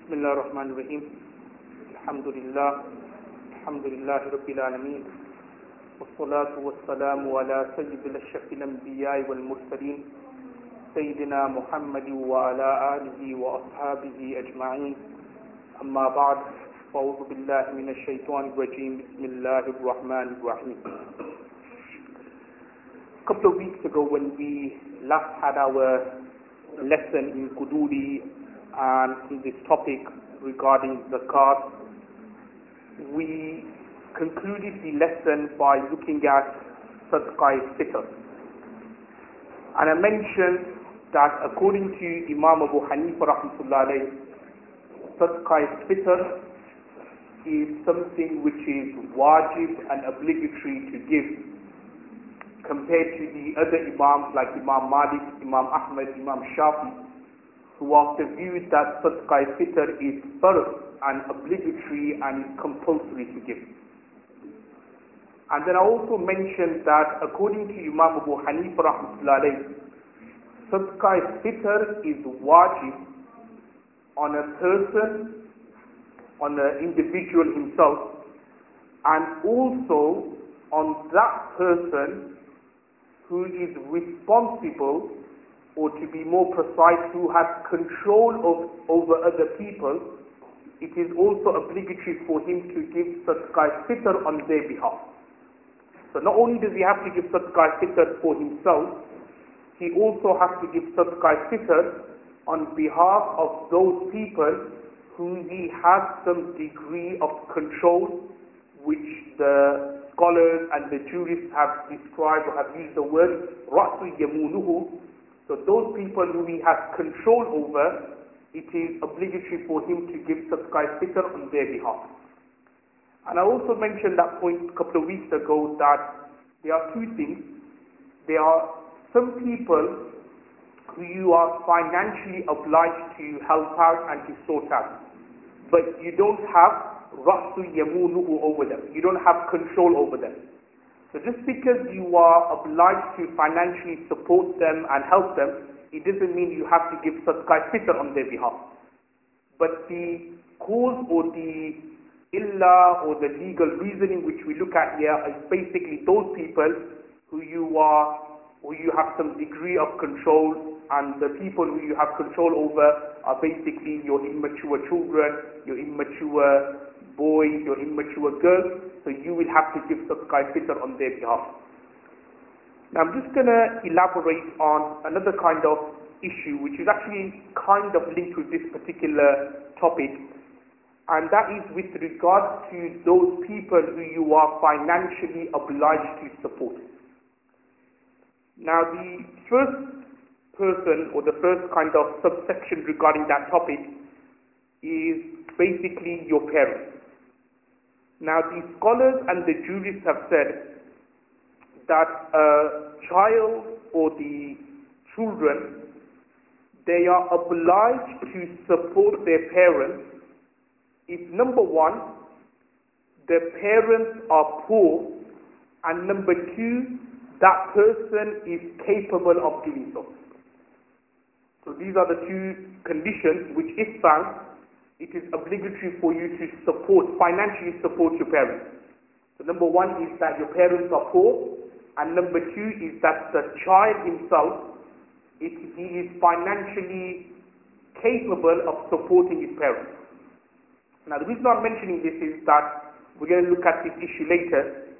بسم الله الرحمن الرحيم الحمد لله رب العالمين والصلاة والسلام على سيد الأشرف الأنبياء والمرسلين سيدنا محمد وعلى آله وأصحابه أجمعين أما بعد فأعوذ بالله من الشيطان الرجيم بسم الله الرحمن الرحيم. A couple of weeks ago when we last had our lesson in Quduuri and in this topic regarding zakat, we concluded the lesson by looking at sadaqah-e-fitr. And I mentioned that according to Imam Abu Hanifa rahmatullah alayhi, sadaqah-e-fitr is something which is wajib and obligatory to give, compared to the other Imams like Imam Malik, Imam Ahmad, Imam Shafi, who are the view that sadaqah-e-fitr is farz and obligatory and is compulsory to give. And then I also mentioned that according to Imam Abu Hanifa rahmatullah alayhi, sadaqah-e-fitr is wajib on a person, on an individual himself, and also on that person who is responsible, or to be more precise, who has control over other people. It is also obligatory for him to give sadaqah-e-fitr on their behalf. So not only does he have to give sadaqah-e-fitr for himself, he also has to give sadaqah-e-fitr on behalf of those people who he has some degree of control, which the scholars and the jurists have described or have used the word ra'su yamunuhu. So those people who he has control over, it is obligatory for him to give sadaqah-e-fitr on their behalf. And I also mentioned that point a couple of weeks ago, that there are two things. There are some people who you are financially obliged to help out and to sort out, but you don't have ra'su yamunuhu over them. You don't have control over them. So just because you are obliged to financially support them and help them, it doesn't mean you have to give sadaqah-e-fitr on their behalf. But the cause or the illah or the legal reasoning which we look at here is basically those people who you have some degree of control, and the people who you have control over are basically your immature children, your immature boys, your immature girls, so you will have to give sadaqah-e-fitr on their behalf. Now I'm just going to elaborate on another kind of issue which is actually kind of linked with this particular topic, and that is with regard to those people who you are financially obliged to support. Now the first person, or the first kind of subsection regarding that topic, is basically your parents. Now the scholars and the jurists have said that a child or the children, they are obliged to support their parents if, number one, the parents are poor, and number two, that person is capable of doing so. So these are the two conditions which, if found, it is obligatory for you to financially support your parents. So number one is that your parents are poor, and number two is that the child himself, he is financially capable of supporting his parents. Now the reason I'm mentioning this is that we're going to look at this issue later.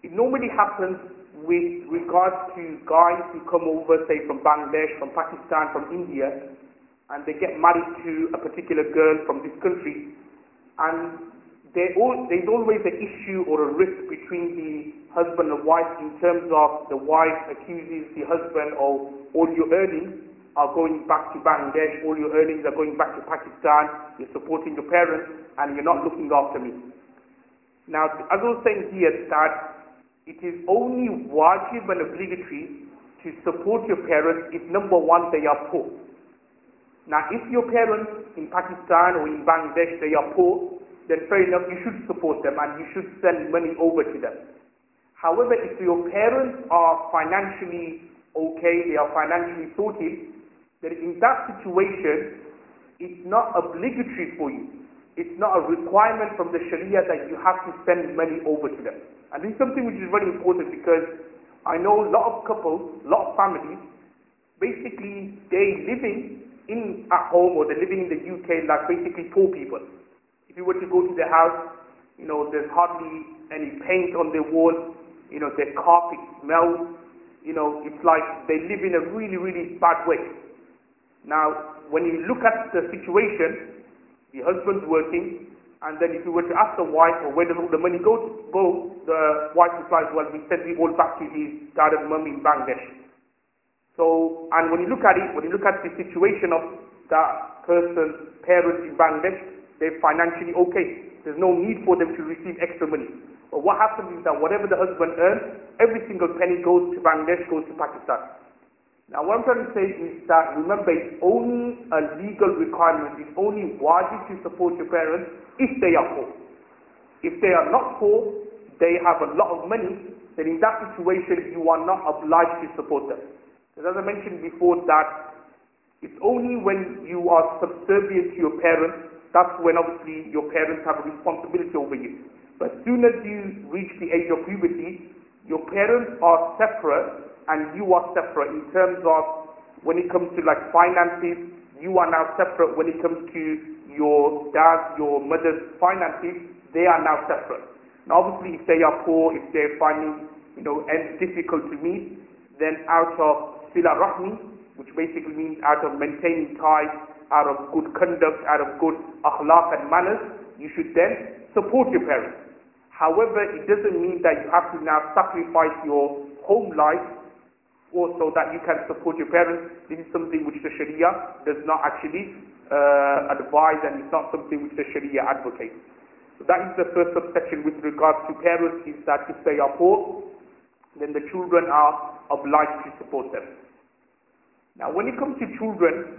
It normally happens with regards to guys who come over, say from Bangladesh, from Pakistan, from India, and they get married to a particular girl from this country, and there's always an issue or a risk between the husband and wife, in terms of the wife accuses the husband of, all your earnings are going back to Bangladesh, all your earnings are going back to Pakistan, you're supporting your parents, and you're not looking after me. Now, as I was saying here, that it is only wajib and obligatory to support your parents if, number one, they are poor. Now, if your parents in Pakistan or in Bangladesh, they are poor, then fair enough, you should support them and you should send money over to them. However, if your parents are financially okay, they are financially sorted, then in that situation, it's not obligatory for you. It's not a requirement from the Sharia that you have to send money over to them. And this is something which is very important, because I know a lot of couples, a lot of families, basically they living at home, or they're living in the UK like basically poor people. If you were to go to their house, there's hardly any paint on their walls, their carpet smells, it's like they live in a really, really bad way. Now, when you look at the situation, the husband's working, and then if you were to ask the wife, or where does all the money go, the wife replies, well, we send it all back to his dad and mum in Bangladesh. So, and when you look at the situation of that person's parents in Bangladesh, they're financially okay. There's no need for them to receive extra money. But what happens is that whatever the husband earns, every single penny goes to Bangladesh, goes to Pakistan. Now what I'm trying to say is that, remember, it's only a legal requirement, it's only wajib to support your parents if they are poor. If they are not poor, they have a lot of money, then in that situation you are not obliged to support them. Because as I mentioned before, that it's only when you are subservient to your parents, that's when obviously your parents have a responsibility over you. But as soon as you reach the age of puberty, your parents are separate and you are separate in terms of when it comes to like finances. You are now separate when it comes to your dad, your mother's finances. They are now separate. Now obviously if they are poor, if they're finding ends difficult to meet, then out of sila rahmi, which basically means out of maintaining ties, out of good conduct, out of good akhlaq and manners, you should then support your parents. However, it doesn't mean that you have to now sacrifice your home life so that you can support your parents. This is something which the Sharia does not actually advise, and it's not something which the Sharia advocates. So that is the first subsection with regards to parents, is that if they are poor, then the children are obliged to support them. Now when it comes to children,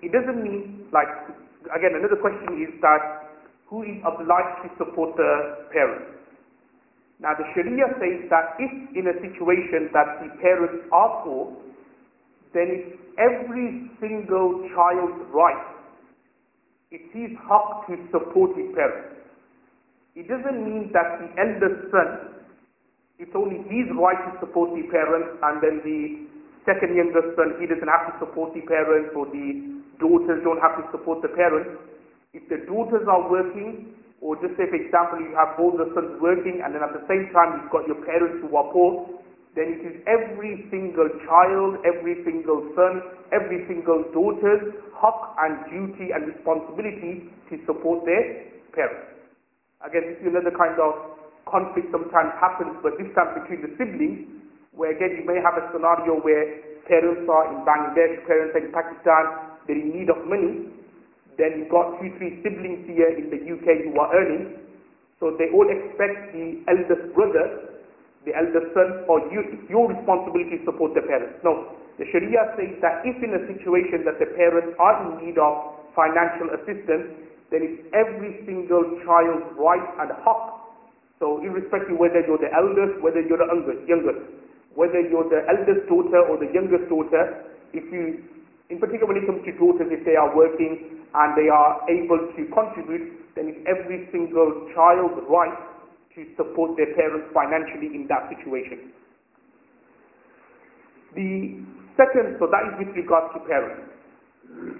it doesn't mean, like, again, another question is that who is obliged to support the parents? Now the Sharia says that if in a situation that the parents are poor, then it's every single child's right. It's his haq to support his parents. It doesn't mean that the eldest son, it's only his right to support the parents, and then the second youngest son, he doesn't have to support the parents, or the daughters don't have to support the parents. If the daughters are working, or just say for example you have both the sons working and then at the same time you've got your parents who are poor, then it is every single child, every single son, every single daughter's haq and duty and responsibility to support their parents. Again, this is another kind of conflict sometimes happens, but this time between the siblings, where again you may have a scenario where parents are in Bangladesh, parents are in Pakistan, they're in need of money. Then you've got 2-3 siblings here in the UK who are earning, so they all expect the eldest brother, the eldest son, or you, it's your responsibility to support the parents. No, the Sharia says that if in a situation that the parents are in need of financial assistance, then it's every single child's right and haq. So irrespective whether you're the eldest, whether you're the youngest, whether you're the eldest daughter or the youngest daughter, if you, in particular when it comes to daughters, if they are working and they are able to contribute, then it's every single child's right to support their parents financially in that situation. The second, so that is with regards to parents.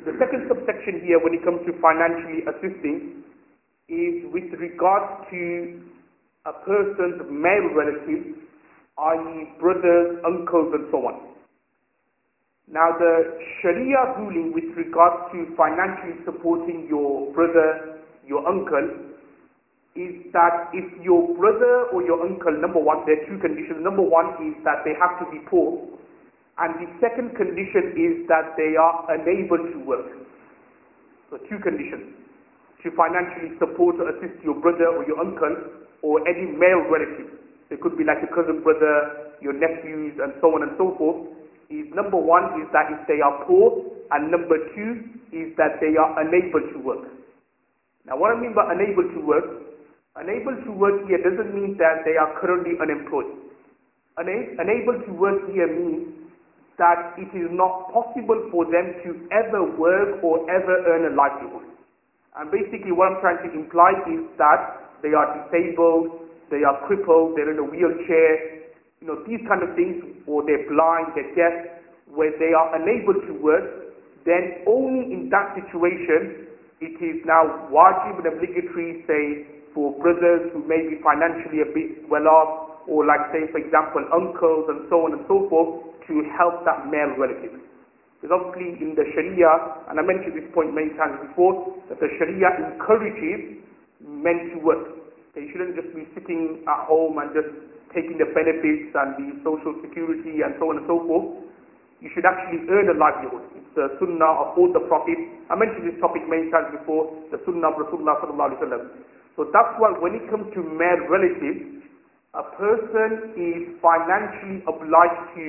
The second subsection here when it comes to financially assisting is with regards to a person's male relatives, i.e. brothers, uncles and so on. Now the Sharia ruling with regards to financially supporting your brother, your uncle, is that if your brother or your uncle, number one, there are two conditions. Number one is that they have to be poor, and the second condition is that they are unable to work. So two conditions to financially support or assist your brother or your uncle or any male relative. It could be like a cousin brother, your nephews and so on and so forth. Is number one is that if they are poor, and number two is that they are unable to work. Now what I mean by unable to work here doesn't mean that they are currently unemployed. Unable to work here means that it is not possible for them to ever work or ever earn a livelihood. And basically what I'm trying to imply is that they are disabled, they are crippled, they're in a wheelchair, these kind of things, or they're blind, they're deaf, where they are unable to work, then only in that situation it is now wajib and obligatory, say, for brothers who may be financially a bit well off, or like say for example uncles and so on and so forth, to help that male relative. Because obviously in the Sharia, and I mentioned this point many times before, that the Sharia encourages men to work. They shouldn't just be sitting at home and just taking the benefits and the social security and so on and so forth. You should actually earn a livelihood. It's the sunnah of all the prophets. I mentioned this topic many times before, the sunnah of Rasulullah sallallahu alaihi wasallam. So that's why when it comes to male relatives, a person is financially obliged to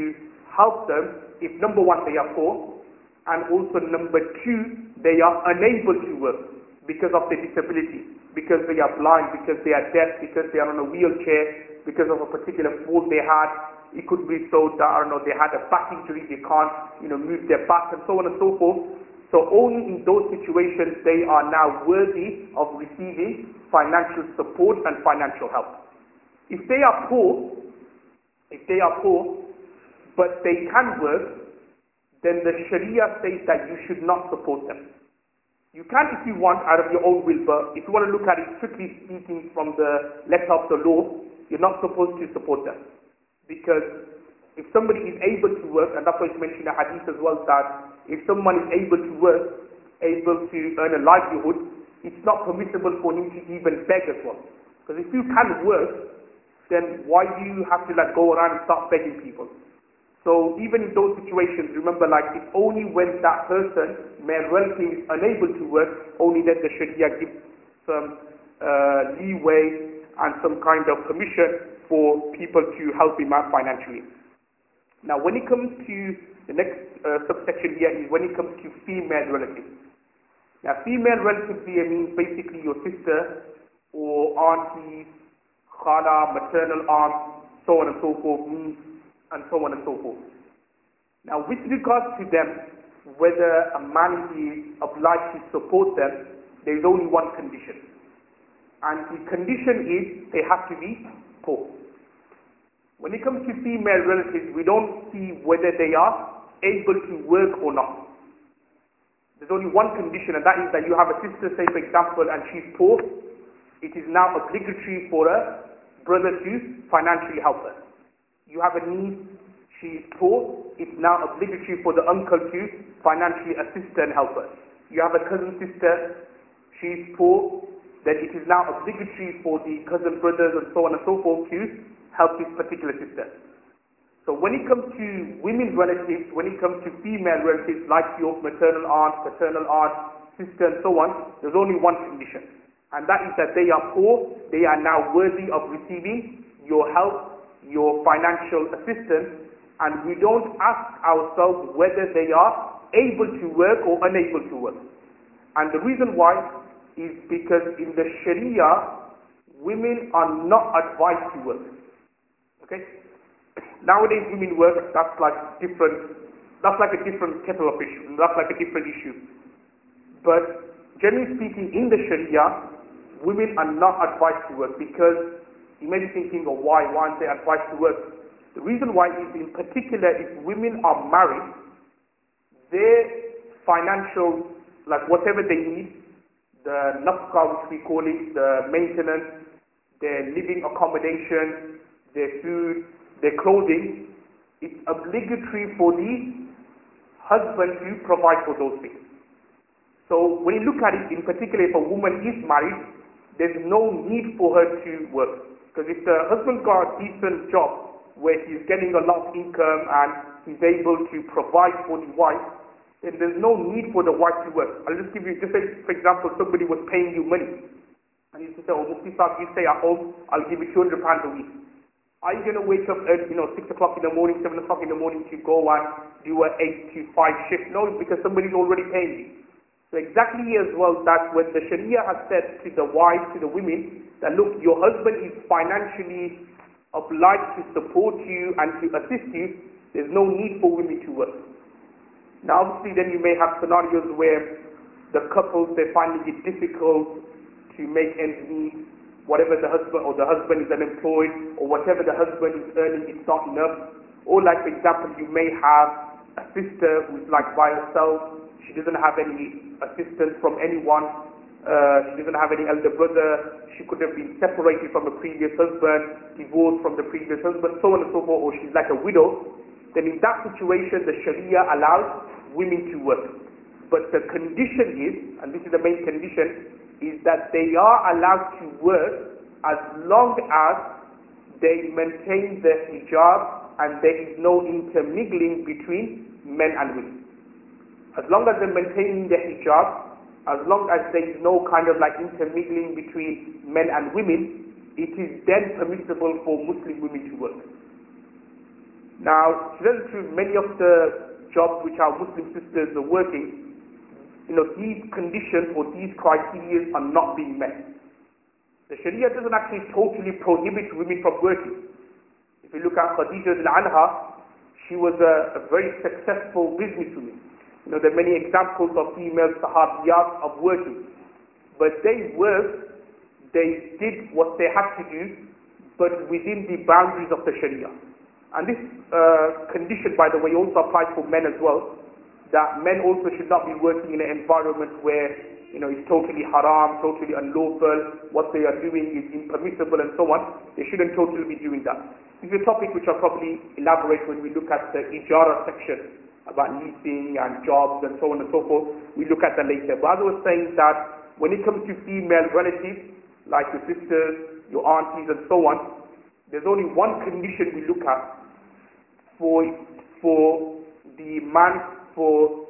help them if number one, they are poor, and also number two, they are unable to work because of their disability, because they are blind, because they are deaf, because they are on a wheelchair, because of a particular fault they had. It could be so that, they had a back injury, they can't, move their back and so on and so forth. So only in those situations they are now worthy of receiving financial support and financial help. If they are poor, but they can work, then the Sharia says that you should not support them. You can if you want out of your own will, but if you want to look at it strictly speaking from the letter of the law, you're not supposed to support them. Because if somebody is able to work, and that's why it's mentioned in the hadith as well, that if someone is able to work, able to earn a livelihood, it's not permissible for him to even beg as well. Because if you can work, then why do you have to go around and start begging people? So even in those situations, remember, it's only when that person, male relative, is unable to work, only then the Sharia gives some leeway and some kind of permission for people to help him out financially. Now when it comes to the next subsection here is when it comes to female relatives. Now female relatives here means basically your sister or auntie, khala, maternal aunt, so on and so forth, niece, and so on and so forth. Now with regards to them, whether a man is obliged to support them, there is only one condition. And the condition is they have to be poor. When it comes to female relatives, we don't see whether they are able to work or not. There's only one condition, and that is that you have a sister, say for example, and she's poor. It is now obligatory for a brother to financially help her. You have a niece, she is poor. It's now obligatory for the uncle to financially assist her and help her. You have a cousin sister, she is poor. Then it is now obligatory for the cousin brothers and so on and so forth to help this particular sister. So when it comes to women's relatives, when it comes to female relatives like your maternal aunt, paternal aunt, sister and so on, there's only one condition. And that is that they are poor, they are now worthy of receiving your help, your financial assistance, and we don't ask ourselves whether they are able to work or unable to work. And the reason why is because in the Sharia, women are not advised to work. Okay? Nowadays women work, that's like a different kettle of fish, that's like a different issue. But generally speaking, in the Sharia, women are not advised to work, because you may be thinking, oh, why aren't they advised to work? The reason why is, in particular, if women are married, their financial, whatever they need, the nafqa, which we call it, the maintenance, their living accommodation, their food, their clothing, it's obligatory for the husband to provide for those things. So when you look at it, in particular, if a woman is married, there's no need for her to work. Because if the husband got a decent job where he's getting a lot of income and he's able to provide for the wife, then there's no need for the wife to work. I'll just give you, just say, for example, somebody was paying you money. And you say, oh, Mufti Sahib, you stay at home, I'll give you £200 a week. Are you going to wake up at 6 o'clock in the morning, 7 o'clock in the morning to go and do an 8 to 5 shift? No, because somebody's already paying you. So exactly as well, that when the Sharia has said to the wives, to the women, that look, your husband is financially obliged to support you and to assist you, there's no need for women to work. Now obviously then you may have scenarios where the couples, they're finding it difficult to make ends meet, whatever the husband, or the husband is unemployed, or whatever the husband is earning is not enough. Or like for example, you may have a sister who's like by herself, she doesn't have any assistance from anyone, she doesn't have any elder brother, she could have been separated from a previous husband, divorced from the previous husband, so on and so forth, or she's like a widow. Then in that situation, the Sharia allows women to work. But the condition is, and this is the main condition, is that they are allowed to work as long as they maintain the hijab and there is no intermingling between men and women. As long as they're maintaining the hijab, as long as there is no kind of like intermingling between men and women, it is then permissible for Muslim women to work. Now, to many of the jobs which our Muslim sisters are working, these conditions or these criteria are not being met. The Sharia doesn't actually totally prohibit women from working. If you look at Khadija al-Anha, she was a very successful businesswoman. There are many examples of female sahabiyat of working. But they worked, they did what they had to do, but within the boundaries of the Sharia. And this condition, by the way, also applies for men as well, that men also should not be working in an environment where, it's totally haram, totally unlawful, what they are doing is impermissible and so on. They shouldn't totally be doing that. This is a topic which I'll probably elaborate when we look at the ijara section, about leasing and jobs and so on and so forth. We look at that later. But as I was saying that when it comes to female relatives, like your sisters, your aunties and so on, there's only one condition we look at for the man, for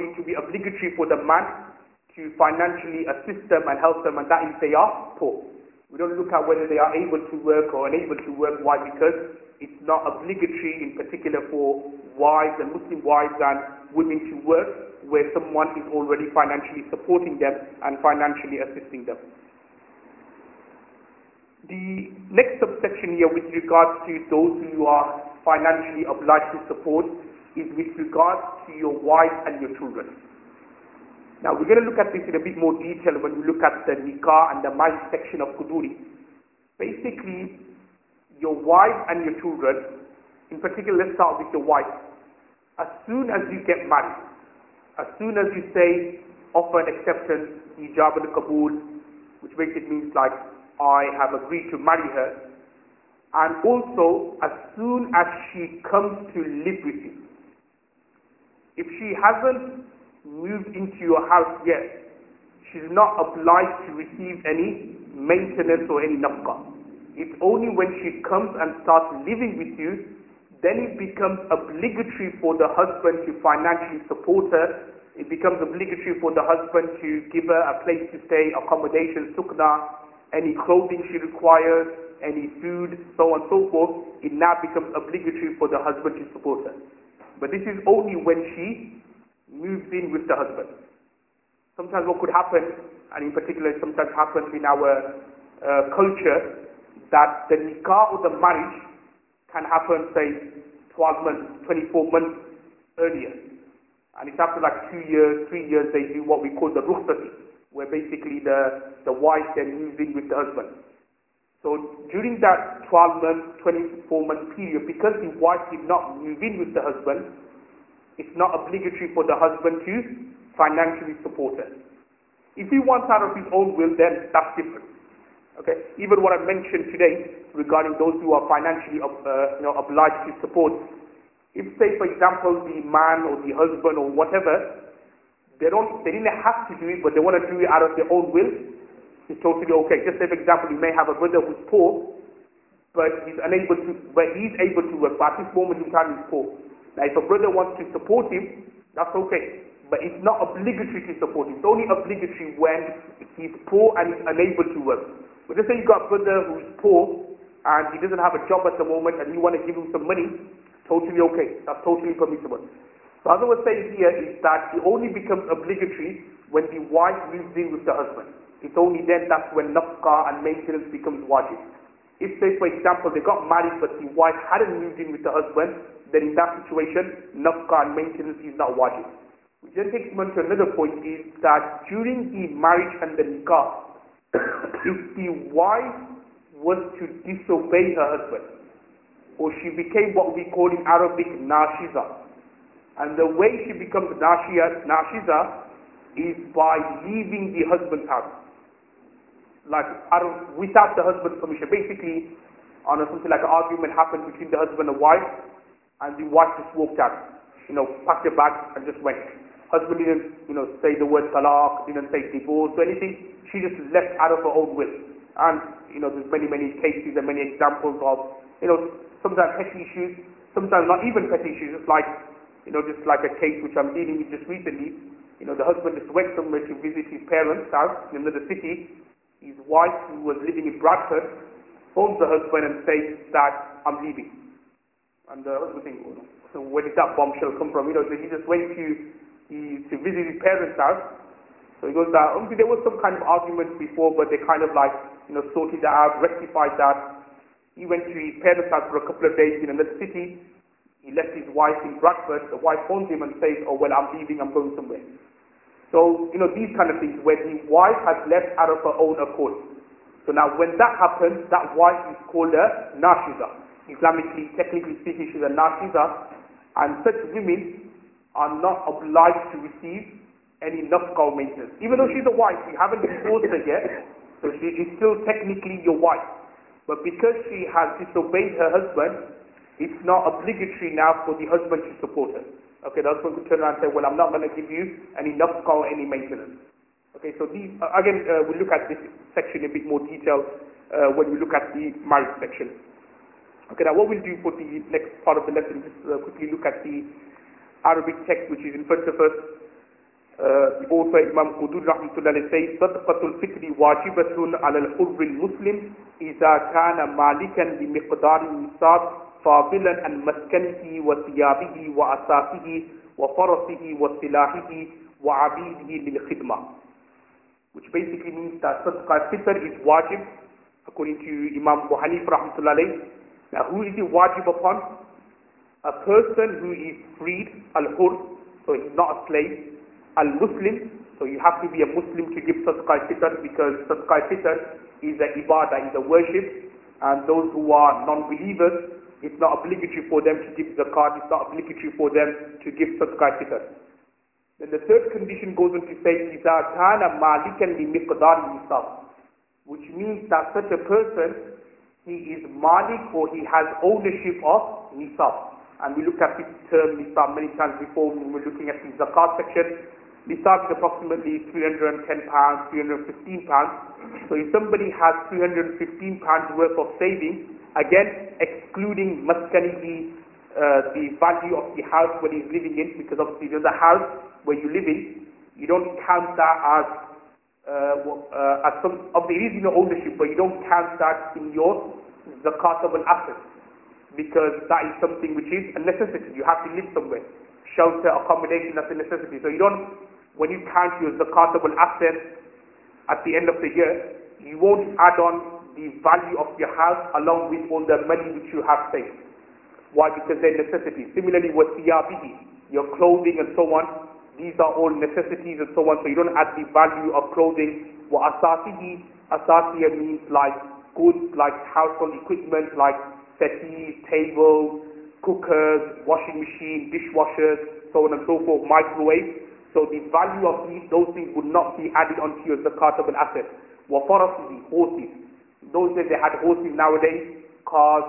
it to be obligatory for the man to financially assist them and help them, and that is they are poor. We don't look at whether they are able to work or unable to work. Why? Because it's not obligatory in particular for wives and Muslim wives and women to work where someone is already financially supporting them and financially assisting them. The next subsection here with regards to those who are financially obliged to support is with regards to your wife and your children. Now we're going to look at this in a bit more detail when we look at the nikah and the marriage section of Quduuri. Basically, your wife and your children, in particular let's start with your wife. As soon as you get married, as soon as you say offer and acceptance, ijab and qabul, which basically means like I have agreed to marry her, and also as soon as she comes to live with you. If she hasn't moved into your house yet, she's not obliged to receive any maintenance or any nafqah. It's only when she comes and starts living with you, then it becomes obligatory for the husband to financially support her. It becomes obligatory for the husband to give her a place to stay, accommodation, sukna, any clothing she requires, any food, so on and so forth. It now becomes obligatory for the husband to support her. But this is only when she moves in with the husband. Sometimes what could happen, and in particular sometimes happens in our culture, that the nikah or the marriage can happen, say, 12 months, 24 months earlier. And it's after like 2 years, 3 years, they do what we call the rukhsati, where basically the wife then moves in with the husband. So during that 12 month, 24 month period, because the wife did not move in with the husband, it's not obligatory for the husband to financially support her. If he wants out of his own will, then that's different. Okay, even what I mentioned today regarding those who are financially obliged to support. If, say, for example, the man or the husband or whatever, they didn't have to do it, but they want to do it out of their own will, it's totally okay. Just say, for example, you may have a brother who's poor, but he's able to work, but at this moment in time he's poor. Now, if a brother wants to support him, that's okay. But it's not obligatory to support him. It's only obligatory when he's poor and he's unable to work. But just say you got a brother who's poor and he doesn't have a job at the moment and you want to give him some money, totally okay. That's totally permissible. So as I was saying here is that it only becomes obligatory when the wife moves in with the husband. It's only then that's when nafqah and maintenance becomes wajib. If, say, for example, they got married but the wife hadn't moved in with the husband, then in that situation, nafqa and maintenance is not wajib. Which then takes me on to another point, is that during the marriage and the nikah, if the wife was to disobey her husband, or she became what we call in Arabic nashiza, and the way she becomes nashiza is by leaving the husband's house, like without the husband's permission. Basically, on something like an argument happened between the husband and wife, and the wife just walked out, packed her bag and just went. Husband didn't, say the word talaq, didn't say divorce or anything. She just left out of her own will. And, there's many, many cases and many examples of, sometimes petty issues, sometimes not even petty issues, just like a case which I'm dealing with just recently. The husband just went somewhere to visit his parents' house in another city. His wife, who was living in Bradford, phones the husband and says that I'm leaving. And the husband thinks, so where did that bombshell come from? So he just went to visit his parents' house. So he goes that obviously there was some kind of argument before, but they kind of sorted that out, rectified that. He went to his parents' house for a couple of days in another city. He left his wife in Bradford. The wife phones him and says, oh well, I'm leaving, I'm going somewhere. So, these kind of things where the wife has left out of her own accord. So now when that happens, that wife is called a nashiza. Islamically, technically speaking, she's a nashiza, and such women are not obliged to receive any nafqa maintenance. Even though she's a wife, you haven't divorced her yet, so she is still technically your wife. But because she has disobeyed her husband, it's not obligatory now for the husband to support her. Okay, the husband could turn around and say, well, I'm not going to give you any nafqa or any maintenance. Okay, so these, again, we'll look at this section in a bit more detail when we look at the marriage section. Okay, now what we'll do for the next part of the lesson, just quickly look at the Arabic text which is in front of us. The author Imam Quduuri Lesson says, صدقة الفطر واجبة على الحر المسلم إذا كان مالكا بمقدار النصاب فاضلا عن مسكنه وثيابه وأساسه وفرسه وسلاحه وعبيده للخدمة. Which basically means that Sadaqah Fitr is wajib, according to Imam Abu Hanif rahmatullah alayh. Now who is it wajib upon? A person who is freed, al-hur, so he's not a slave, al-Muslim, so you have to be a Muslim to give Sadaqah Fitr, because Sadaqah Fitr is a ibadah, is a worship, and those who are non-believers, it's not obligatory for them to give zakat, it's not obligatory for them to give Sadaqah Fitr. Then the third condition goes on to say, إِذَا كَانَ مَالِكًا لِمِقْدَارِ النِّصَابِ, which means that such a person, he is malik, or he has ownership of nisab. And we looked at this term nisab many times before when we were looking at the zakat section. Nisab is approximately £310, £315. So if somebody has £315 worth of savings, again excluding maskanihi, the value of the house where he's living in, because obviously there's a house where you live in, you don't count that as some of the is ownership, but you don't count that in your zakatable assets, because that is something which is a necessity. You have to live somewhere. Shelter, accommodation, that's a necessity. So you don't, when you count your zakatable assets at the end of the year, you won't add on the value of your house along with all the money which you have saved. Why? Because they're necessities. Similarly with thiyabihi, your clothing and so on, these are all necessities and so on, so you don't add the value of clothing. Wa asasihi, asasiya means like goods, like household equipment, like settees, tables, cookers, washing machine, dishwashers, so on and so forth, microwave. So the value of those things would not be added onto your zakatable asset. Wa farasihi, horses. Those days they had horses, nowadays cars,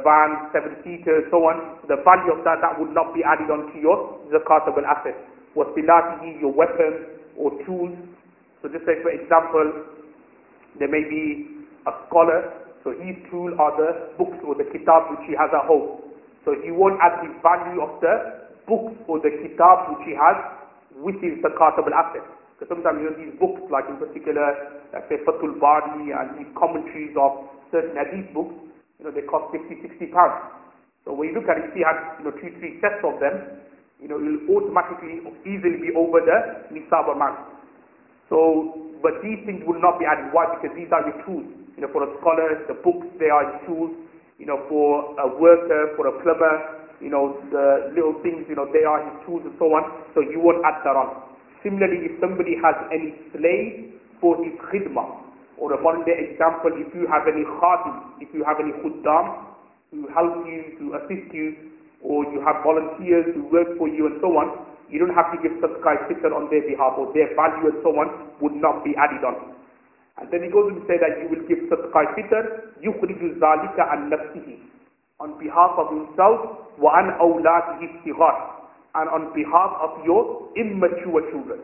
vans, 7-seaters, so on. The value of that would not be added onto your zakatable asset. Wa silatihi, your weapons or tools. So just say for example, there may be a scholar, so his tool are the books or the kitab which he has at home. So he won't add the value of the books or the kitab which he has with his zakatable asset. Because sometimes these books, like in particular, like say Fathul Bari and these commentaries of certain hadith books, they cost 50-60 pounds. So when you look at it, if you have 2-3 sets of them, it will automatically easily be over the nisab amount. So, but these things will not be added. Why? Because these are your tools. For a scholar, the books, they are tools. For a worker, for a plumber, the little things, they are his tools and so on, so you won't add that on. Similarly, if somebody has any slave for his khidmah, or a modern day example, if you have any khadim, if you have any khuddam who help you, to assist you, or you have volunteers who work for you and so on, you don't have to give sadaqah fitr on their behalf, or their value and so on would not be added on. And then he goes on to say that you will give sadaqah fitr, yukhriju zalika an nafsihi, on behalf of himself, wa an awladihi sighar, and on behalf of your immature children.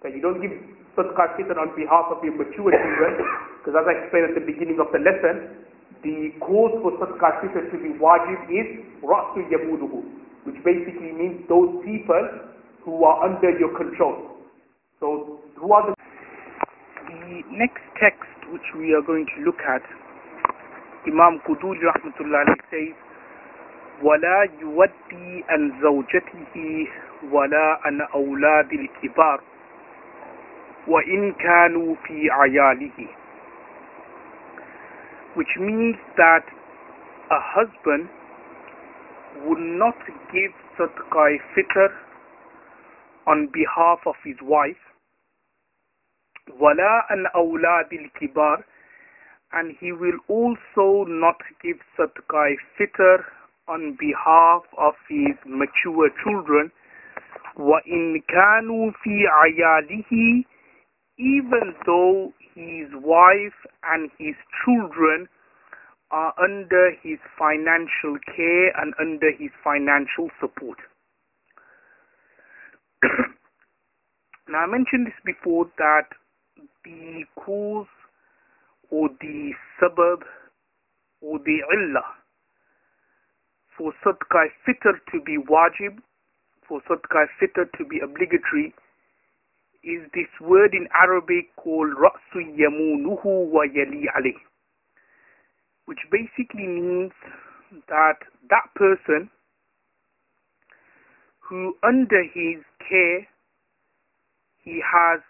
So you don't give sadaqah fitr on behalf of your mature children, because as I explained at the beginning of the lesson, the cause for sadaqah fitr to be wajib is ra'su yamuduhu, which basically means those people who are under your control. So who are the next text which we are going to look at, Imam Quduuri rahmatullah says, وَلَا يُوَدِّي عَنْ زَوْجَتِهِ وَلَا عَنْ أَوْلَادِ الْكِبَارِ وَإِنْ كَانُوا فِي عَيَالِهِ, which means that a husband would not give sadaqah fitr on behalf of his wife, وَلَا عَنْ أَوْلَادِ الْكِبَارِ, and he will also not give sadaqah fitr on behalf of his mature children, وَإِنْ كَانُوا فِي عَيَالِهِ, even though his wife and his children are under his financial care and under his financial support. Now I mentioned this before, that the cause or the sabab or the illah for sadaqah fitr to be wajib, for sadaqah fitr to be obligatory, is this word in Arabic called ra'su yamunuhu wa yali alayh, which basically means that that person who under his care he has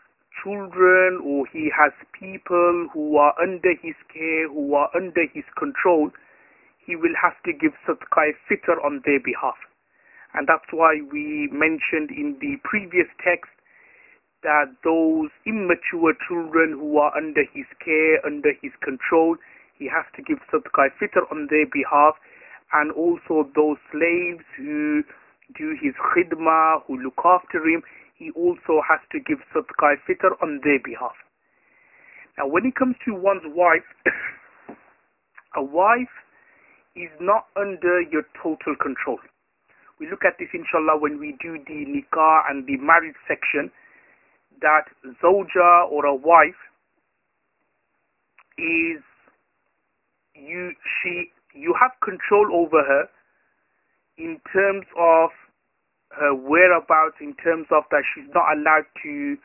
children, or he has people who are under his care, who are under his control, he will have to give sadaqah fitr on their behalf. And that's why we mentioned in the previous text that those immature children who are under his care, under his control, he has to give sadaqah fitr on their behalf, and also those slaves who do his khidmah, who look after him, he also has to give sadaqah fitr on their behalf. Now when it comes to one's wife, a wife is not under your total control. We look at this inshallah when we do the nikah and the marriage section, that zawja or a wife is, you have control over her in terms of her whereabouts, in terms of that she's not allowed to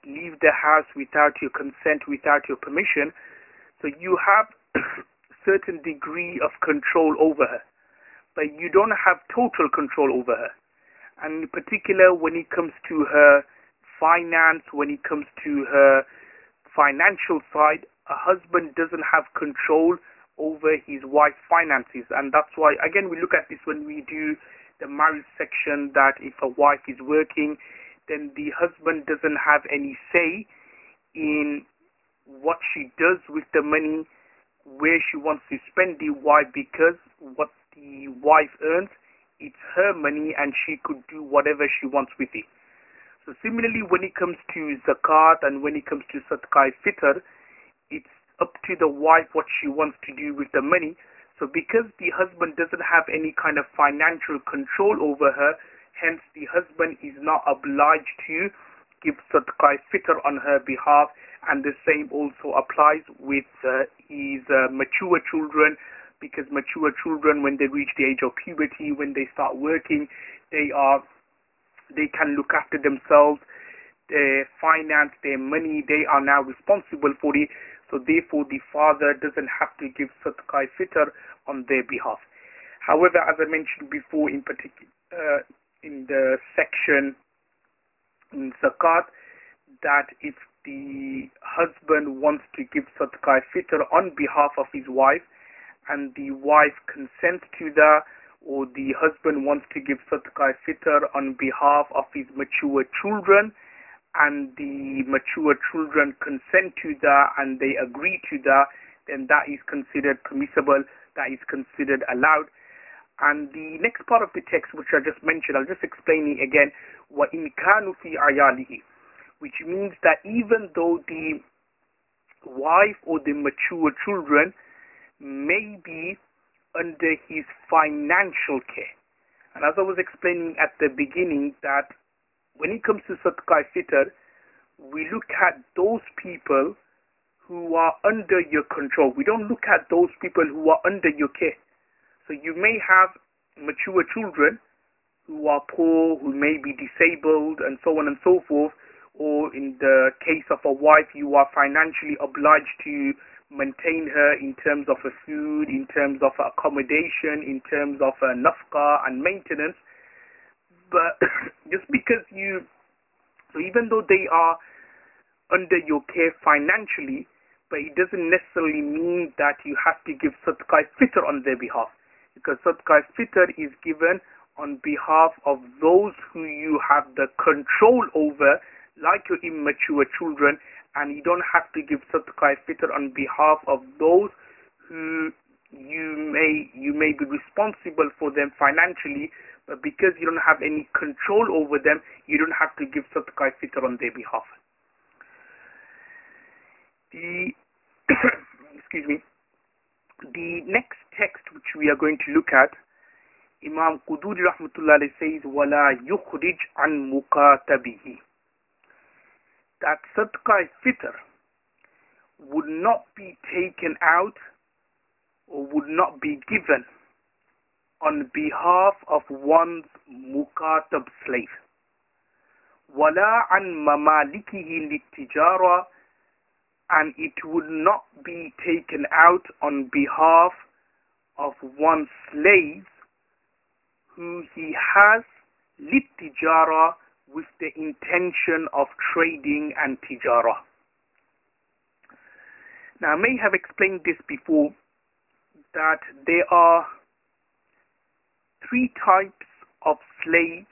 leave the house without your consent, without your permission. So you have certain degree of control over her, but you don't have total control over her. And in particular when it comes to her finance, when it comes to her financial side, a husband doesn't have control over his wife's finances. And that's why, again, we look at this when we do the marriage section, that if a wife is working, then the husband doesn't have any say in what she does with the money, where she wants to spend the wife, because what the wife earns, it's her money and she could do whatever she wants with it. So similarly, when it comes to zakat and when it comes to sadaqah fitr, it's up to the wife what she wants to do with the money. So because the husband doesn't have any kind of financial control over her, hence the husband is not obliged to give sadaqah fitr on her behalf. And the same also applies with his mature children, because mature children, when they reach the age of puberty, when they start working, they can look after themselves, their finance, their money, they are now responsible for it. So therefore the father doesn't have to give sadaqah fitr on their behalf. However, as I mentioned before, in particular in the section in zakat, that if the husband wants to give sadaqah fitr on behalf of his wife and the wife consents to that, or the husband wants to give sadaqah fitr on behalf of his mature children, and the mature children consent to that and they agree to that, then that is considered permissible, that is considered allowed. And the next part of the text, which I just mentioned, I'll just explain it again. وَإِنْ كَانُوا فِي عَيَالِهِ, which means that even though the wife or the mature children may be under his financial care. And as I was explaining at the beginning, that when it comes to sadaqah fitr, we look at those people who are under your control. We don't look at those people who are under your care. So you may have mature children who are poor, who may be disabled, and so on and so forth. Or in the case of a wife, you are financially obliged to maintain her in terms of food, in terms of accommodation, in terms of nafqa and maintenance. But just because so even though they are under your care financially, but it doesn't necessarily mean that you have to give sadaqah fitr on their behalf, because sadaqah fitr is given on behalf of those who you have the control over, like your immature children, and you don't have to give sadaqah fitr on behalf of those who you may be responsible for them financially, but because you don't have any control over them, you don't have to give sadaqah fitr on their behalf. Excuse me. The next text which we are going to look at, Imam Quduuri rahmatullah says, وَلَا يُخْرِجْ عَنْ مُكَاتَبِهِ, that sadaqah fitr would not be taken out or would not be given on behalf of one's mukatab slave. وَلَا عَنْ مَمَالِكِهِ لِلتِّجَارَةِ, and it would not be taken out on behalf of one's slaves who he has لِلتِّجَارَةِ, with the intention of trading and tijara. Now, I may have explained this before, that there are three types of slaves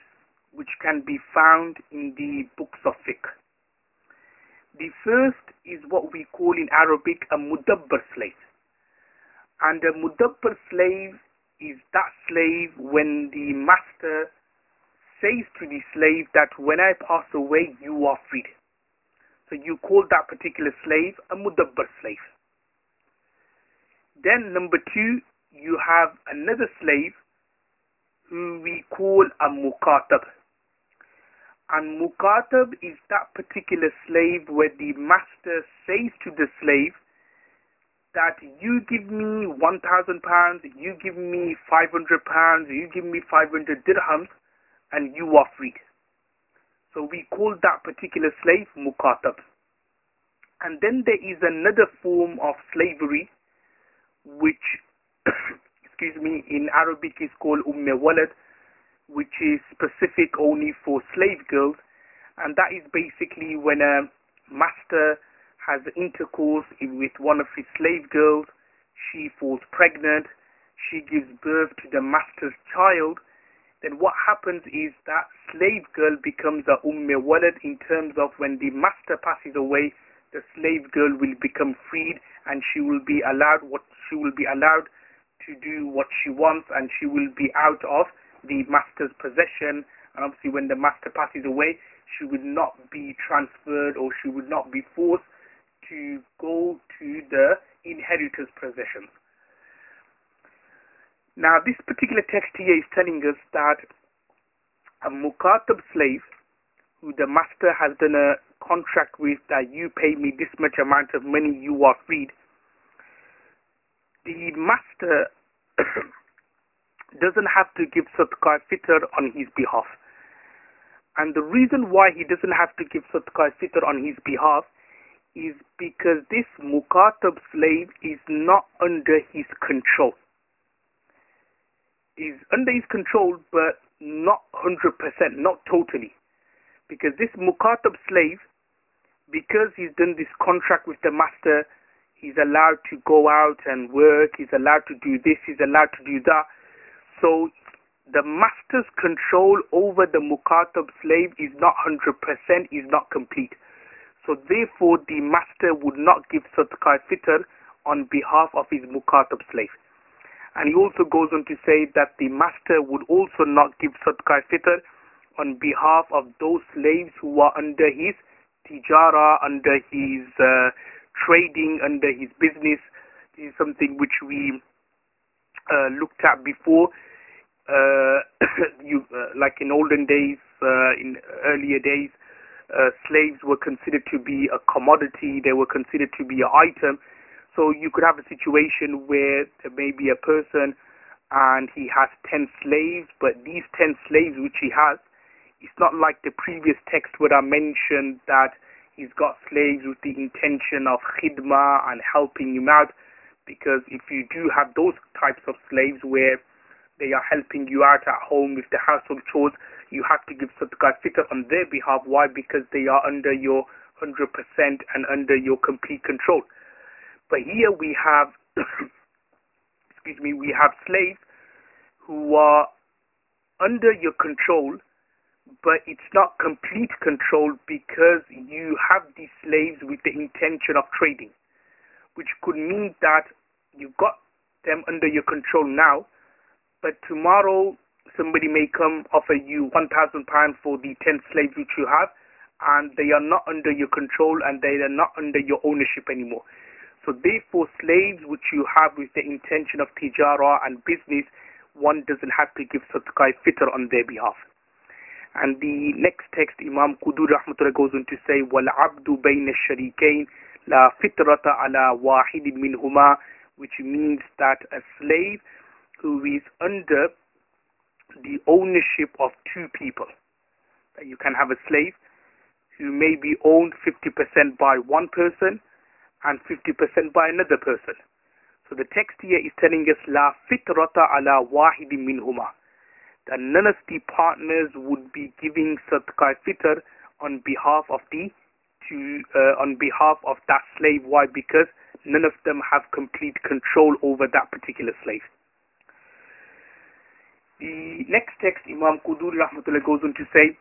which can be found in the books of fiqh. The first is what we call in Arabic a mudabbar slave. And a mudabbar slave is that slave when the master says to the slave that when I pass away, you are freed. So you call that particular slave a mudabbar slave. Then number two, you have another slave who we call a mukatab. And mukatab is that particular slave where the master says to the slave that you give me 1,000 pounds, you give me 500 pounds, you give me 500 dirhams, and you are freed. So we call that particular slave mukatab. And then there is another form of slavery which excuse me, in Arabic is called walad, which is specific only for slave girls, and that is basically when a master has intercourse with one of his slave girls, she falls pregnant, she gives birth to the master's child, then what happens is that slave girl becomes a walad, in terms of when the master passes away, the slave girl will become freed, and she will be allowed to do what she wants, and she will be out of the master's possession. And obviously when the master passes away, she would not be transferred, or she would not be forced to go to the inheritor's possessions. Now this particular text here is telling us that a mukatab slave who the master has done a contract with, that you pay me this much amount of money, you are freed. The master doesn't have to give sadaqah fitr on his behalf. And the reason why he doesn't have to give sadaqah fitr on his behalf is because this mukatab slave is not under his control. Is under his control, but not 100%, not totally. Because this mukatab slave, because he's done this contract with the master, he's allowed to go out and work, he's allowed to do this, he's allowed to do that. So the master's control over the mukatab slave is not 100%, is not complete. So therefore the master would not give sadaqah fitr on behalf of his mukatab slave. And he also goes on to say that the master would also not give sadaqah fitr on behalf of those slaves who are under his tijara, under his trading, under his business. This is something which we looked at before. Like in olden days, in earlier days, slaves were considered to be a commodity. They were considered to be an item. So you could have a situation where there may be a person and he has 10 slaves, but these 10 slaves which he has, it's not like the previous text where I mentioned that he's got slaves with the intention of khidmah and helping him out. Because if you do have those types of slaves where they are helping you out at home with the household chores, you have to give sadaqah fitr on their behalf. Why? Because they are under your 100% and under your complete control. But here we have, we have slaves who are under your control, but it's not complete control because you have these slaves with the intention of trading, which could mean that you've got them under your control now, but tomorrow somebody may come offer you £1,000 for the 10 slaves which you have, and they are not under your control and they are not under your ownership anymore. So therefore, slaves which you have with the intention of tijara and business, one doesn't have to give sadaqah fitr on their behalf. And the next text, Imam Quduuri rahmatullah goes on to say, وَالْعَبْدُ بَيْنَ الشَّرِيكَيْنِ لَا فِطْرَةَ عَلَى وَاحِدٍ مِّنْهُمَا, which means that a slave who is under the ownership of two people. You can have a slave who may be owned 50% by one person and 50% by another person. So the text here is telling us la fitrata ala wahidin minhuma, that none of the partners would be giving sadaqah fitr on behalf of that slave. Why? Because none of them have complete control over that particular slave. The next text, Imam Quduuri rahmatullah goes on to say,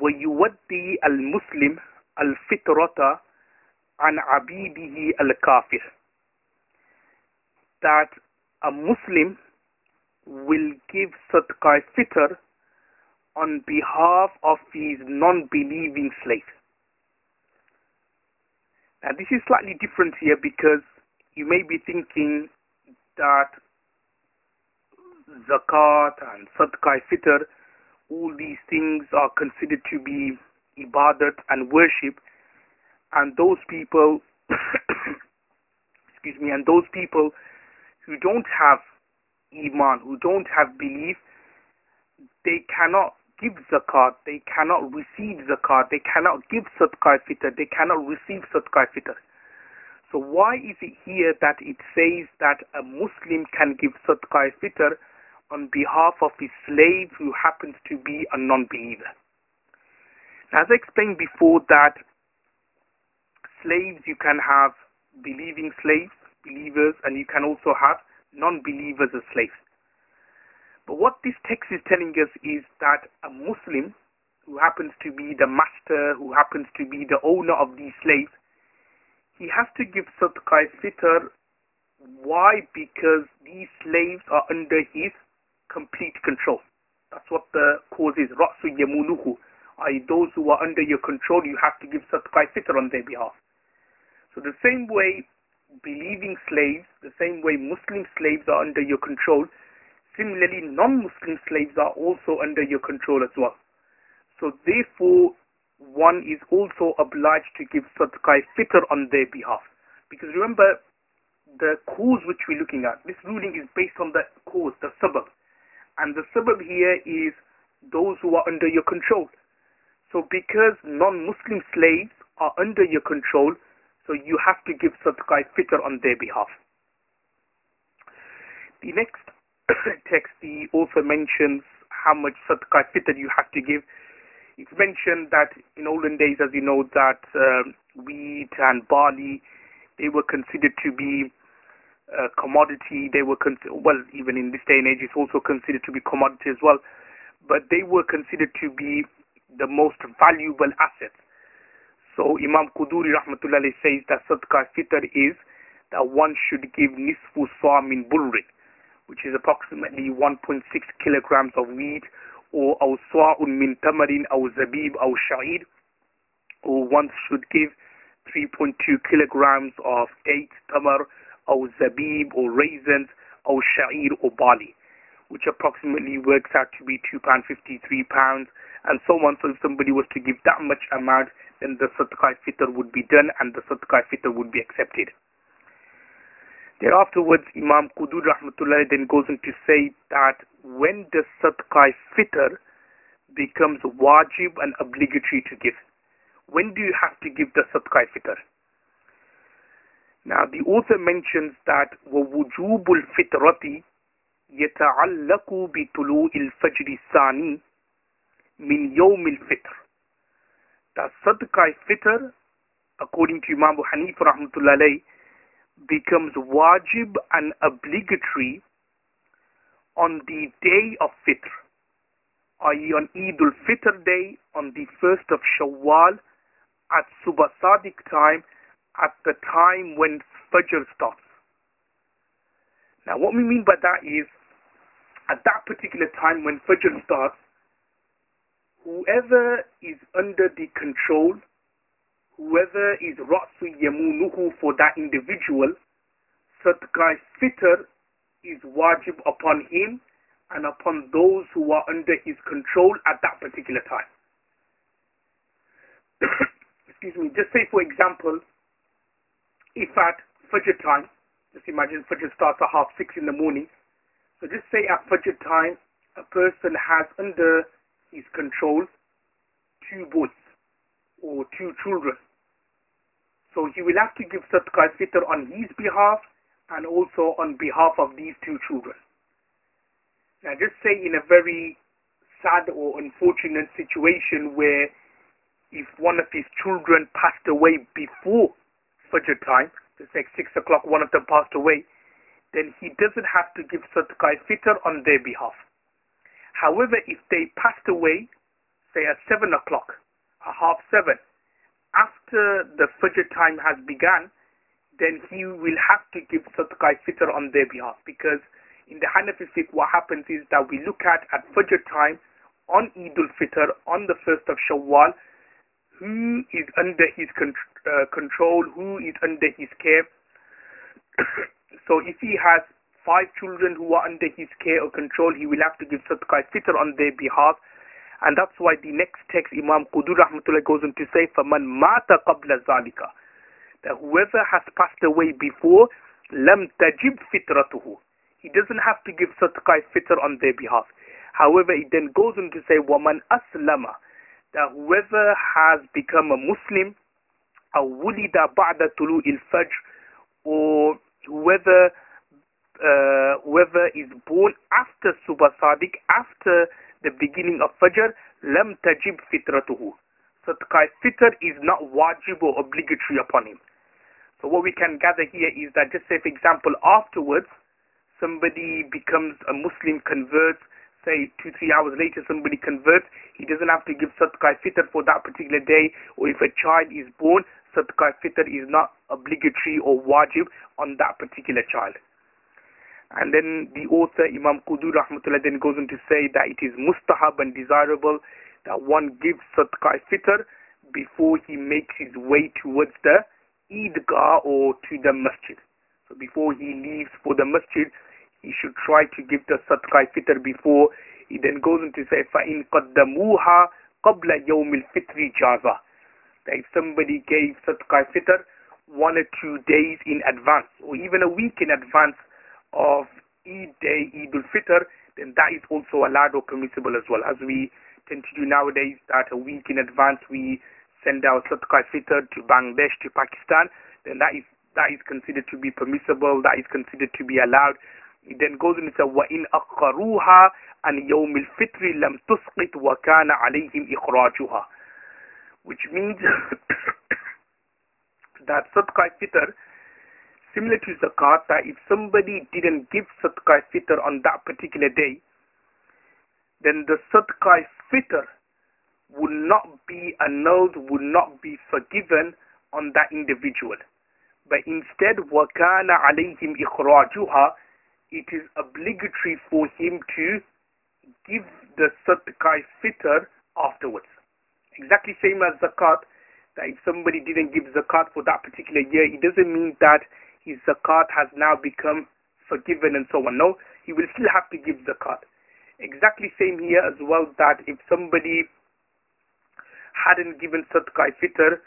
وَيُوَدِّي الْمُسْلِمْ الْفِطْرَةَ عَنْ عَبِيدِهِ الْكَافِرِ, that a Muslim will give sadaqah fitr on behalf of his non-believing slave. Now this is slightly different here because you may be thinking that zakat and sadaqah fitr, all these things are considered to be ibadat and worship, and those people and those people who don't have iman, who don't have belief, they cannot give zakat, they cannot receive zakat, they cannot give sadaqah fitr, they cannot receive sadaqah fitr. So why is it here that it says that a Muslim can give sadaqah fitr on behalf of his slave who happens to be a non-believer? As I explained before, that slaves, you can have believing slaves, believers, and you can also have non-believers as slaves. But what this text is telling us is that a Muslim who happens to be the master, who happens to be the owner of these slaves, he has to give sadaqah fitr. Why? Because these slaves are under his complete control. That's what the cause is. Ra'su yamuluhu, i.e. those who are under your control, you have to give sadaqah fitr on their behalf. So the same way believing slaves, the same way Muslim slaves are under your control, similarly non-Muslim slaves are also under your control as well. So therefore, one is also obliged to give sadaqah fitr on their behalf. Because remember, the cause which we're looking at, this ruling is based on the cause, the sabab. And the sabab here is those who are under your control. So because non-Muslim slaves are under your control, so you have to give sadaqah fitr on their behalf. The next text, he also mentions how much sadaqah fitr you have to give. It's mentioned that in olden days, as you know, that wheat and barley, they were considered to be commodity. They were well, even in this day and age, it's also considered to be commodity as well. But they were considered to be the most valuable assets. So Imam Quduuri Rahmatullah says that Sadaqah Fitr is that one should give nisfu sa' min bulrin, which is approximately 1.6 kilograms of wheat, or sa'un min tamarin, or zabib, or sha'ir, or one should give 3.2 kilograms of dates, tamar, or zabib, or raisins, or sha'ir, or barley, which approximately works out to be £2.50, £3, and so on. So if somebody was to give that much amount, then the Sadaqah Fitr would be done and the Sadaqah Fitr would be accepted. Thereafterwards, Imam Quduuri Rahmatullah then goes on to say that when the Sadaqah Fitr becomes wajib and obligatory to give, when do you have to give the Sadaqah Fitr? Now the author mentions that وَوُجُوبُ الْفِطْرَةِ يَتَعَلَّقُ بِطُلُوءِ الْفَجْرِ الثَّانِي مِنْ يَوْمِ الْفِطْرِ. That Sadaqah Fitr, according to Imam Abu Hanifa Rahmatullah alayhi, becomes wajib and obligatory on the day of Fitr, i.e. on Eid al-Fitr day, on the 1st of Shawwal, at Subh Sadiq time, at the time when Fajr starts. Now what we mean by that is, at that particular time when Fajr starts, whoever is under the control, whoever is Ra'su Yamunuhu for that individual, Sadaqah Fitr is wajib upon him and upon those who are under his control at that particular time. Excuse me, just say for example, if at Fajr time, just imagine Fajr starts at 6:30 in the morning, so just say at Fajr time, a person has under his control 2 boys or 2 children. So he will have to give Sadaqah Fitr on his behalf and also on behalf of these 2 children. Now just say in a very sad or unfortunate situation where if one of his children passed away before Fajr time, just like 6 o'clock one of them passed away, then he doesn't have to give Sadaqah Fitr on their behalf. However, if they passed away, say at 7 o'clock, at 7:30, after the Fajr time has begun, then he will have to give Sadaqah Fitr on their behalf. Because in the Hanafi fiqh, what happens is that we look at Fajr time on Eid al-Fitr, on the 1st of Shawwal, who is under his control, who is under his care. So if he has 5 children who are under his care or control, he will have to give Sadaqah Fitr on their behalf. And that's why the next text, Imam Quduuri Rahmatullah goes on to say, فَمَنْ مَاتَ قَبْلَ ذَلِكَ, that whoever has passed away before, لَمْ تَجِبْ فِطْرَتُهُ, he doesn't have to give Sadaqah Fitr on their behalf. However, it then goes on to say, وَمَنْ أَسْلَمَ, that whoever has become a Muslim, أَوْ وُلِدَ بَعْدَ طُلُوءِ الْفَجْرِ, or whoever is born after Subh Sadiq, after the beginning of Fajr, lam tajib fitratuhu. Sadaqah Fitr is not wajib or obligatory upon him. So what we can gather here is that, just say for example, afterwards somebody becomes a Muslim, converts, say 2-3 hours later somebody converts, he doesn't have to give Sadaqah Fitr for that particular day. Or if a child is born, Sadaqah Fitr is not obligatory or wajib on that particular child. And then the author, Imam Quduuri Rahmatullah, then goes on to say that it is mustahab and desirable that one gives Sadaqah Fitr before he makes his way towards the Eidgah or to the masjid. So before he leaves for the masjid, he should try to give the Sadaqah Fitr before. He then goes on to say, فَإِنْ قَدَّمُوهَا قَبْلَ يَوْمِ الْفِطْرِ جَازَةً, that if somebody gave Sadaqah Fitr 1 or 2 days in advance, or even a week in advance of Eid day, Eid al-Fitr, then that is also allowed or permissible as well. As we tend to do nowadays, that a week in advance we send out Sadaqah Fitr to Bangladesh, to Pakistan, then that is considered to be permissible, that is considered to be allowed. It then goes on to say, وَإِنْ أَخَّرُوهَا عَنْ يَوْمِ الْفِطْرِ لَمْ تُسْقِطْ وَكَانَ عَلَيْهِمْ إِخْرَاجُهَا, which means that Sadaqah Fitr, similar to zakat, that if somebody didn't give sadaqah fitr on that particular day, then the sadaqah fitr would not be annulled, would not be forgiven on that individual. But instead, وَكَانَ عَلَيْهِمْ إِخْرَاجُهَا, it is obligatory for him to give the sadaqah fitr afterwards. Exactly same as zakat, that if somebody didn't give zakat for that particular year, it doesn't mean that his zakat has now become forgiven and so on. No, he will still have to give zakat. Exactly same here as well, that if somebody hadn't given sadaqah fitr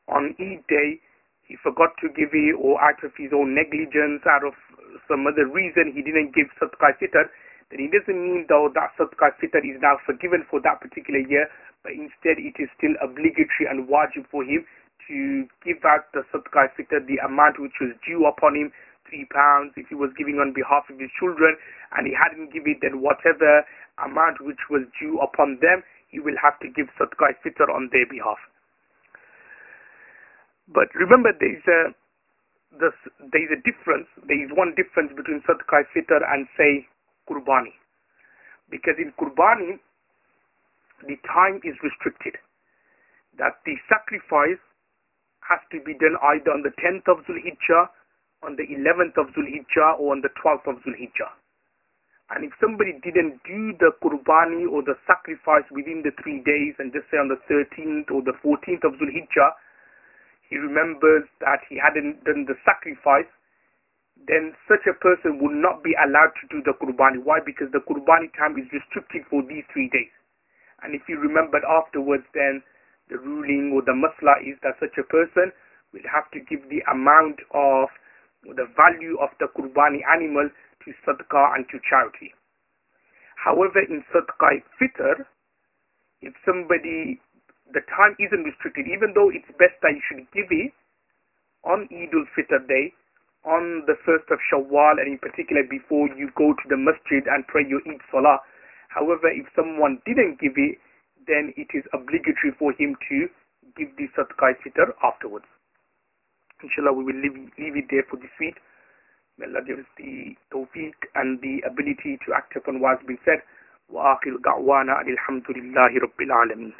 on Eid day, he forgot to give it, or out of his own negligence, out of some other reason he didn't give sadaqah fitr, then it doesn't mean though that sadaqah fitr is now forgiven for that particular year, but instead it is still obligatory and wajib for him to give out the sadaqah fitr, the amount which was due upon him, £3, if he was giving on behalf of his children, and he hadn't given it, then whatever amount which was due upon them, he will have to give sadaqah fitr on their behalf. But remember, there is a difference. There is one difference between sadaqah fitr and, say, qurbani. Because in qurbani, the time is restricted. That the sacrifice has to be done either on the 10th of Zulhijjah, on the 11th of Zulhijjah, or on the 12th of Zulhijjah. And if somebody didn't do the qurbani or the sacrifice within the 3 days, and just say on the 13th or the 14th of Zulhijjah, he remembers that he hadn't done the sacrifice, then such a person would not be allowed to do the qurbani. Why? Because the qurbani time is restricted for these 3 days. And if he remembered afterwards, then the ruling or the masla is that such a person will have to give the amount of, or the value of the qurbani animal to sadaqah and to charity. However, in sadaqah fitr, if somebody, the time isn't restricted, even though it's best that you should give it on Eid al-Fitr day, on the 1st of Shawwal, and in particular before you go to the masjid and pray your Eid Salah. However, if someone didn't give it, then it is obligatory for him to give the sadaqah fitr afterwards. Inshallah, we will leave it there for this week. May Allah give us the tawfiq and the ability to act upon what has been said. Wa akhiru da'wana alhamdulillahi rabbil alameen.